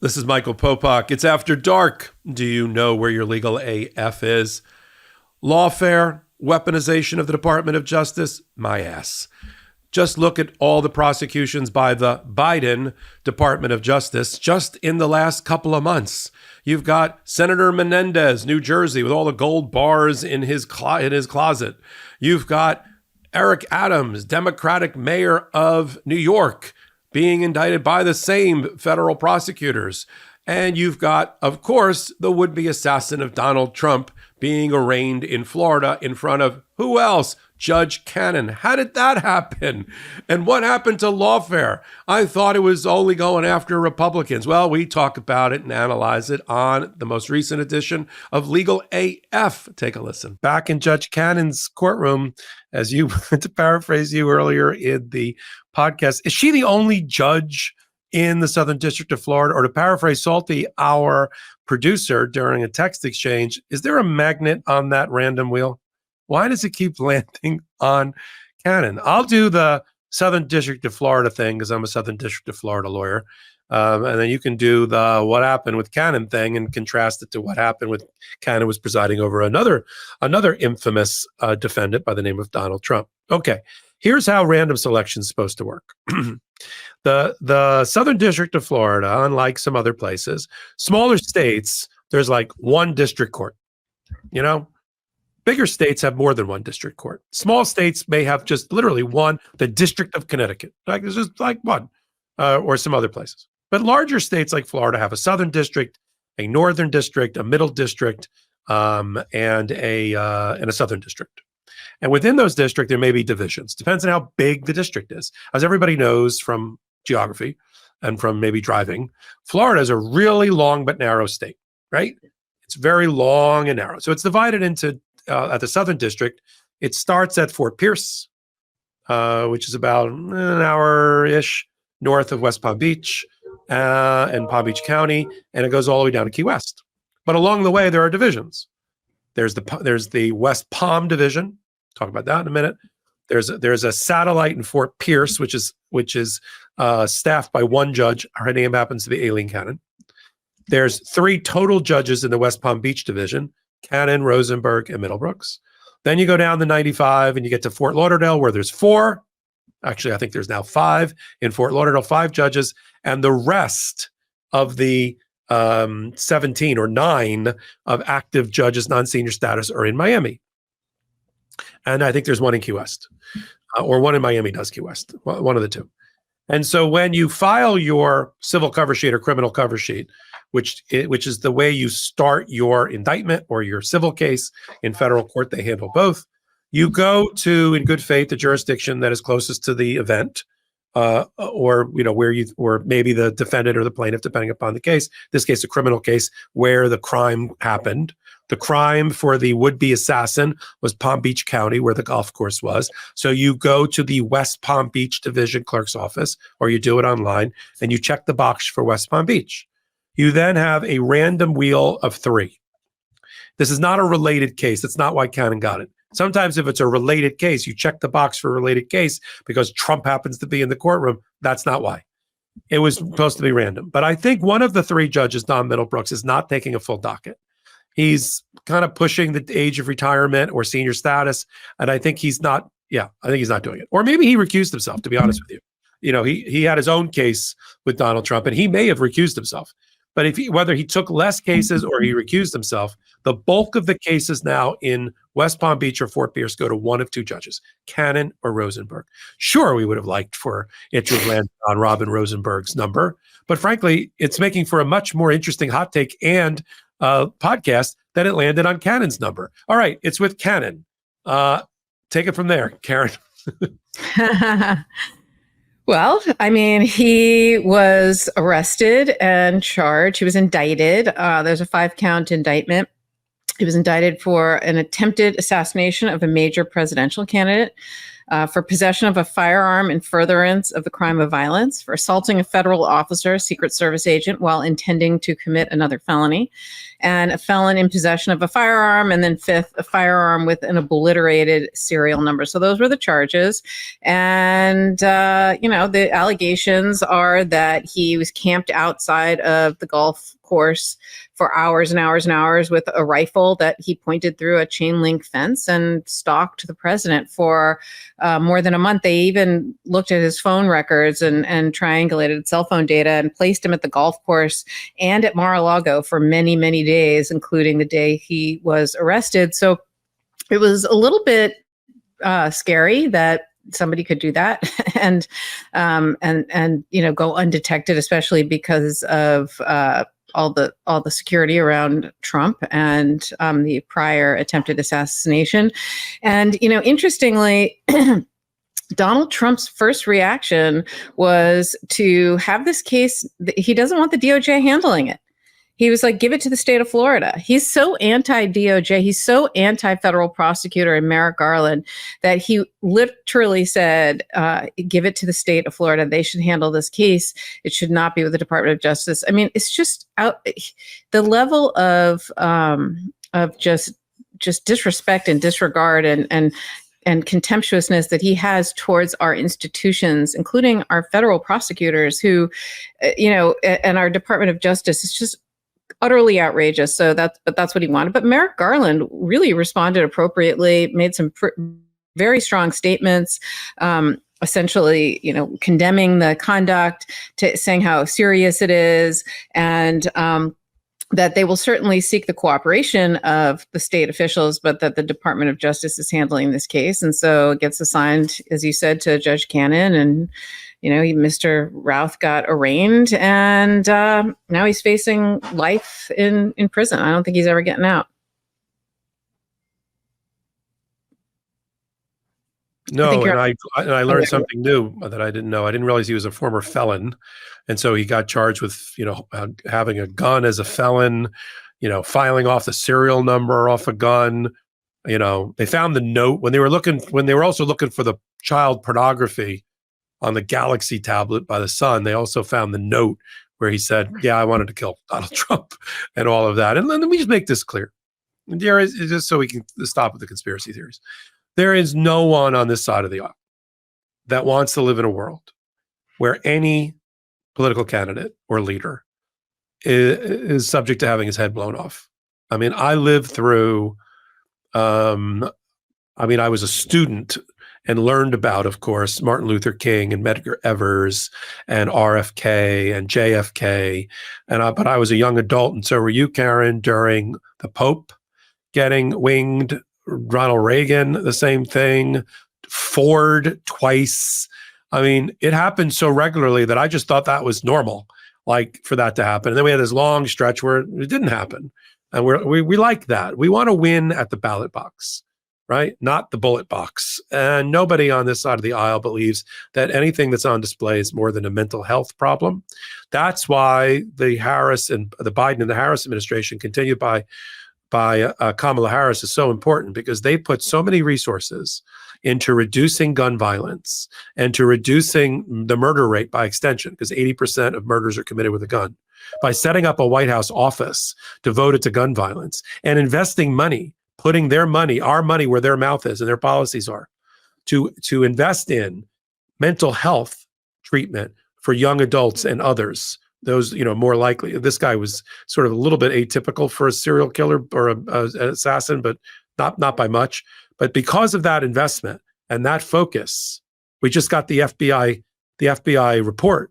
This is Michael Popok. It's After Dark. Do you know where your legal AF is? Lawfare, weaponization of the Department of Justice? My ass. Just look at all the prosecutions by the Biden Department of Justice just in the last couple of months. You've got Senator Menendez, New Jersey, with all the gold bars in his closet. You've got Eric Adams, Democratic mayor of New York, being indicted by the same federal prosecutors. And you've got, of course, the would-be assassin of Donald Trump being arraigned in Florida in front of who else? Judge Cannon. How did that happen? And what happened to Lawfare? I thought it was only going after Republicans. Well, we talk about it and analyze it on the most recent edition of Legal AF. Take a listen. Back in Judge Cannon's courtroom, as you, to paraphrase you earlier in the podcast, is she the only judge in the Southern District of Florida? Or to paraphrase Salty, our producer, during a text exchange, is there a magnet on that random wheel? Why does it keep landing on Cannon? I'll do the Southern District of Florida thing because I'm a Southern District of Florida lawyer. And then you can do the what happened with Cannon thing and contrast it to what happened with Cannon was presiding over another infamous defendant by the name of Donald Trump. Okay, here's how random selection is supposed to work. The Southern District of Florida, unlike some other places, smaller states, there's like one district court, you know? Bigger states have more than one district court. Small states may have just literally one, the District of Connecticut. Like there's just like one, or some other places. But larger states like Florida have a Southern District, a Northern District, a Middle District, and a Southern District. And within those districts, there may be divisions. Depends on how big the district is. As everybody knows from geography and from maybe driving, Florida is a really long but narrow state, right? It's very long and narrow. So it's divided into at the Southern District, it starts at Fort Pierce, which is about an hour-ish north of West Palm Beach and Palm Beach County, and it goes all the way down to Key West. But along the way, there are divisions. There's the West Palm Division. Talk about that in a minute. There's a satellite in Fort Pierce, which is staffed by one judge. Her name happens to be Aileen Cannon. There's 3 total judges in the West Palm Beach Division: Cannon, Rosenberg, and Middlebrooks. Then you go down the 95 and you get to Fort Lauderdale, where there's 4. Actually, I think there's now 5 in Fort Lauderdale, 5 judges, and the rest of the 17 or 9 of active judges, non-senior status, are in Miami. And I think there's 1 in Key West, or 1 in Miami does Key West, one of the 2. And so when you file your civil cover sheet or criminal cover sheet, which is the way you start your indictment or your civil case in federal court, they handle both. You go to, in good faith, the jurisdiction that is closest to the event, or or maybe the defendant or the plaintiff, depending upon the case. In this case, a criminal case where the crime happened. The crime for the would-be assassin was Palm Beach County, where the golf course was. So you go to the West Palm Beach Division Clerk's office, or you do it online, and you check the box for West Palm Beach. You then have a random wheel of 3. This is not a related case. That's not why Cannon got it. Sometimes if it's a related case, you check the box for a related case because Trump happens to be in the courtroom. That's not why. It was supposed to be random. But I think one of the 3 judges, Don Middlebrooks, is not taking a full docket. He's kind of pushing the age of retirement or senior status. And I think he's not, I think he's not doing it. Or maybe he recused himself, to be honest with you. You know, he had his own case with Donald Trump, and he may have recused himself. But whether he took less cases or he recused himself, the bulk of the cases now in West Palm Beach or Fort Pierce go to one of 2 judges, Cannon or Rosenberg. Sure, we would have liked for it to have landed on Robin Rosenberg's number, but frankly, it's making for a much more interesting hot take and podcast that it landed on Cannon's number. All right, it's with Cannon. Take it from there, Karen. Well, I mean, he was arrested and charged. He was indicted. There's a 5-count indictment. He was indicted for an attempted assassination of a major presidential candidate. for possession of a firearm in furtherance of the crime of violence, for assaulting a federal officer, Secret Service agent, while intending to commit another felony, and a felon in possession of a firearm, and then fifth, a firearm with an obliterated serial number. So those were the charges. And, the allegations are that he was camped outside of the golf course for hours and hours and hours with a rifle that he pointed through a chain link fence and stalked the president for more than a month. They even looked at his phone records and triangulated cell phone data and placed him at the golf course and at Mar-a-Lago for many, many days, including the day he was arrested. So it was a little bit scary that somebody could do that and go undetected, especially because of all the security around Trump and the prior attempted assassination. And interestingly, Donald Trump's first reaction was to have this case. He doesn't want the DOJ handling it. He was like, give it to the state of Florida. He's so anti-DOJ. He's so anti-federal prosecutor and Merrick Garland that he literally said, give it to the state of Florida. They should handle this case. It should not be with the Department of Justice. I mean, it's just the level of just disrespect and disregard and contemptuousness that he has towards our institutions, including our federal prosecutors who, and our Department of Justice. It's just utterly outrageous. So that's what he wanted. But Merrick Garland really responded appropriately, made some very strong statements, essentially, condemning the conduct, saying how serious it is, and that they will certainly seek the cooperation of the state officials, but that the Department of Justice is handling this case. And so it gets assigned, as you said, to Judge Cannon. And, Mr. Routh got arraigned, and now he's facing life in prison. I don't think he's ever getting out. No, I learned something new that I didn't know. I didn't realize he was a former felon. And so he got charged with, having a gun as a felon, filing off the serial number off a gun. They found the note when they were also looking for the child pornography on the Galaxy tablet by the son. They also found the note where he said, yeah, I wanted to kill Donald Trump and all of that. And let me just make this clear. There is, just so we can stop with the conspiracy theories. There is no one on this side of the aisle that wants to live in a world where any political candidate or leader is subject to having his head blown off. I mean, I lived through, I was a student and learned about, of course, Martin Luther King and Medgar Evers and RFK and JFK. But I was a young adult, and so were you, Karen, during the Pope getting winged, Ronald Reagan, the same thing, Ford twice. I mean, it happened so regularly that I just thought that was normal, like for that to happen. And then we had this long stretch where it didn't happen. And we like that. We want to win at the ballot box, right? Not the bullet box. And nobody on this side of the aisle believes that anything that's on display is more than a mental health problem. That's why the Biden and the Harris administration, continued by Kamala Harris, is so important, because they put so many resources into reducing gun violence and to reducing the murder rate by extension, because 80% of murders are committed with a gun, by setting up a White House office devoted to gun violence and investing money, putting their money, our money, where their mouth is and their policies are, to invest in mental health treatment for young adults and others. Those, more likely. This guy was sort of a little bit atypical for a serial killer or an assassin, but not by much. But because of that investment and that focus, we just got the FBI report,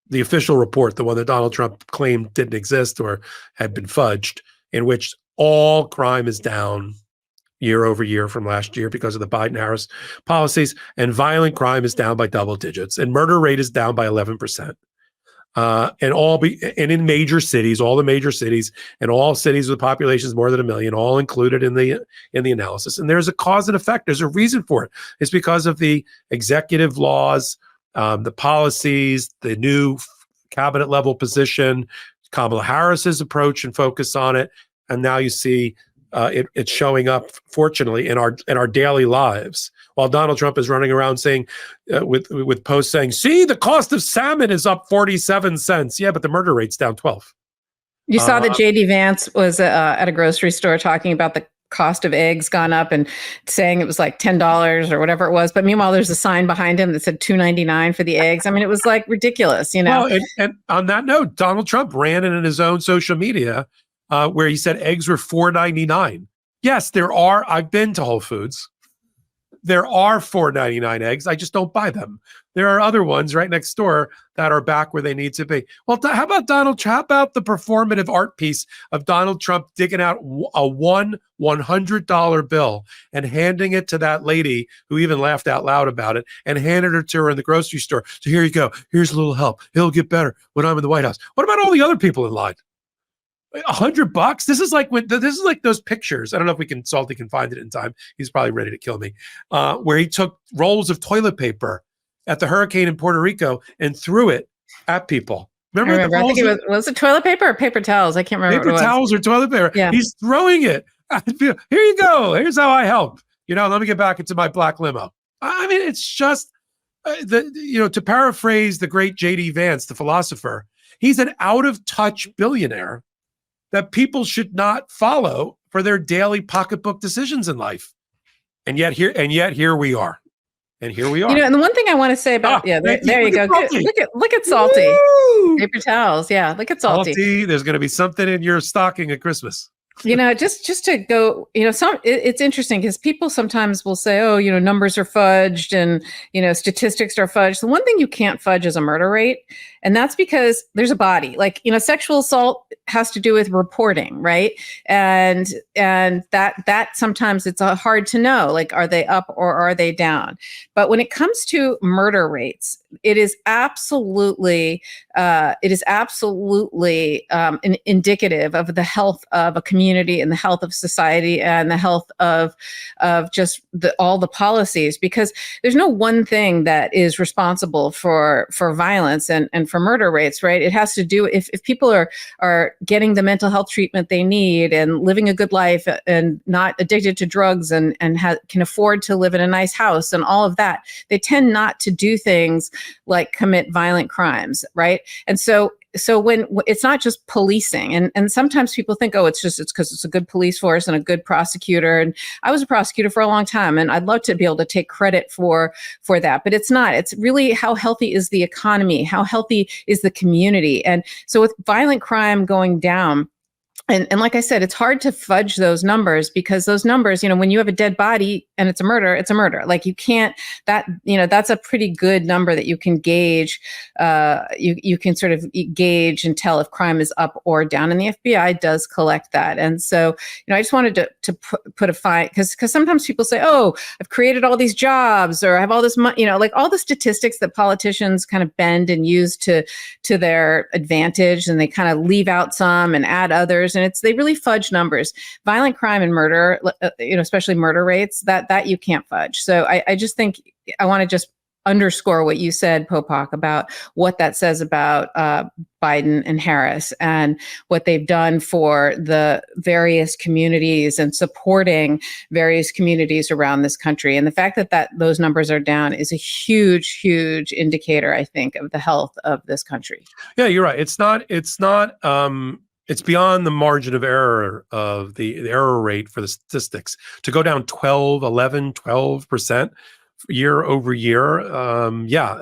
the official report, the one that Donald Trump claimed didn't exist or had been fudged, in which all crime is down year over year from last year because of the Biden-Harris policies, and violent crime is down by double digits, and murder rate is down by 11%. And in major cities, all the major cities, and all cities with populations more than 1 million, all included in the analysis. And there's a cause and effect. There's a reason for it. It's because of the executive laws, the policies, the new cabinet level position, Kamala Harris's approach and focus on it. And now you see It's showing up, fortunately, in our daily lives. While Donald Trump is running around saying, with posts saying, "See, the cost of salmon is up 47 cents." Yeah, but the murder rate's down 12. You saw that JD Vance was at a grocery store talking about the cost of eggs gone up and saying it was like $10 or whatever it was. But meanwhile, there's a sign behind him that said $2.99 for the eggs. I mean, it was like ridiculous, you know? Well, and on that note, Donald Trump ran it in his own social media where he said eggs were $4.99. Yes, I've been to Whole Foods. There are $4.99 eggs. I just don't buy them. There are other ones right next door that are back where they need to be. Well, how about how about the performative art piece of Donald Trump digging out a $100 bill and handing it to that lady who even laughed out loud about it and handed it to her in the grocery store. So here you go. Here's a little help. It'll get better when I'm in the White House. What about all the other people in line? $100? This is like those pictures. I don't know if Salty can find it in time. He's probably ready to kill me. Where he took rolls of toilet paper at the hurricane in Puerto Rico and threw it at people. Remember? I think it was it toilet paper or paper towels? I can't remember. Paper towels or toilet paper. Yeah. He's throwing it. Here you go. Here's how I help. Let me get back into my black limo. I mean, it's just to paraphrase the great JD Vance, the philosopher, he's an out of touch billionaire that people should not follow for their daily pocketbook decisions in life. And yet here we are. And here we are. And the one thing I want to say about, there you go. Look at Salty. Woo! Paper towels. Yeah. Look at Salty. There's going to be something in your stocking at Christmas. Just to go, it's interesting because people sometimes will say, oh, numbers are fudged and, statistics are fudged. The one thing you can't fudge is a murder rate. And that's because there's a body. Like, sexual assault has to do with reporting, right? And that sometimes it's hard to know, like, are they up or are they down? But when it comes to murder rates, it is absolutely indicative of the health of a community and the health of society and the health of just all the policies, because there's no one thing that is responsible for violence and for murder rates, right? It has to do if people are getting the mental health treatment they need and living a good life and not addicted to drugs and can afford to live in a nice house and all of that, they tend not to do things like commit violent crimes, right? And so when it's not just policing, and sometimes people think, oh, it's because it's a good police force and a good prosecutor. And I was a prosecutor for a long time, and I'd love to be able to take credit for that, but it's not. It's really how healthy is the economy, how healthy is the community, and so with violent crime going down. And like I said, it's hard to fudge those numbers because those numbers, when you have a dead body and it's a murder, it's a murder. Like you can't, that's a pretty good number that you can gauge. You can sort of gauge and tell if crime is up or down. And the FBI does collect that. And so, I just wanted to put a fine, because sometimes people say, oh, I've created all these jobs or I have all this money, like all the statistics that politicians kind of bend and use to their advantage, and they kind of leave out some and add others. And they really fudge numbers. Violent crime and murder, especially murder rates, that you can't fudge. So I just think I want to just underscore what you said, Popok, about what that says about Biden and Harris and what they've done for the various communities and supporting various communities around this country. And the fact that those numbers are down is a huge, huge indicator, I think, of the health of this country. Yeah, you're right. It's beyond the margin of error of the error rate for the statistics to go down 12% year over year.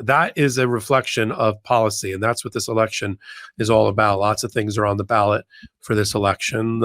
That is a reflection of policy. And that's what this election is all about. Lots of things are on the ballot for this election.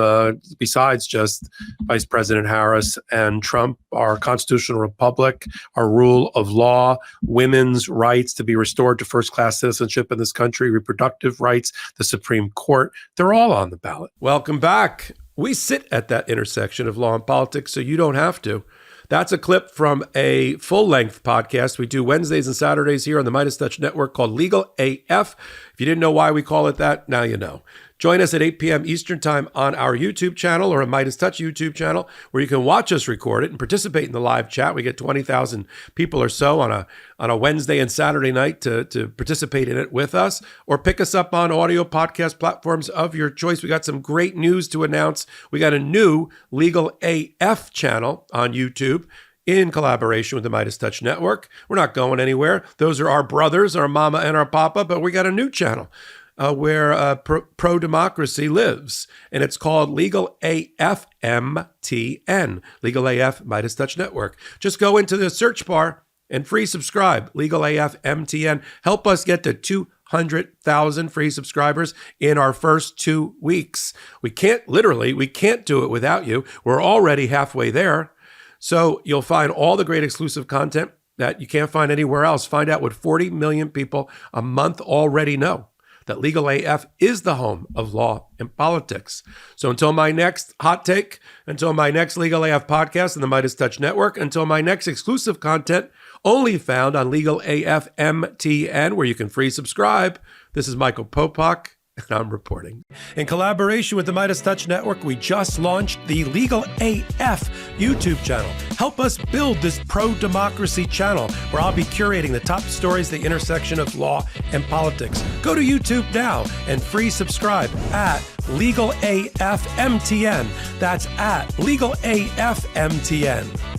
Besides just Vice President Harris and Trump, our constitutional republic, our rule of law, women's rights to be restored to first-class citizenship in this country, reproductive rights, the Supreme Court, they're all on the ballot. Welcome back. We sit at that intersection of law and politics, so you don't have to. That's a clip from a full-length podcast we do Wednesdays and Saturdays here on the MeidasTouch network called Legal AF. If you didn't know why we call it that, now you know. Join us at 8 p.m. Eastern Time on our YouTube channel or a MeidasTouch YouTube channel where you can watch us record it and participate in the live chat. We get 20,000 people or so on a Wednesday and Saturday night to participate in it with us, or pick us up on audio podcast platforms of your choice. We got some great news to announce. We got a new Legal AF channel on YouTube in collaboration with the MeidasTouch Network. We're not going anywhere. Those are our brothers, our mama and our papa, but we got a new channel where pro-democracy lives, and it's called Legal AF MTN, Legal AF MeidasTouch Network. Just go into the search bar and free subscribe, Legal AF MTN. Help us get to 200,000 free subscribers in our first 2 weeks. We can't do it without you. We're already halfway there. So you'll find all the great exclusive content that you can't find anywhere else. Find out what 40 million people a month already know, that Legal AF is the home of law and politics. So until my next hot take, until my next Legal AF podcast on the MeidasTouch Network, until my next exclusive content only found on Legal AF MTN, where you can free subscribe, this is Michael Popok, and I'm reporting. In collaboration with the MeidasTouch Network, we just launched the Legal AF YouTube channel. Help us build this pro-democracy channel where I'll be curating the top stories at the intersection of law and politics. Go to YouTube now and free subscribe at Legal AF MTN. That's at Legal AF MTN.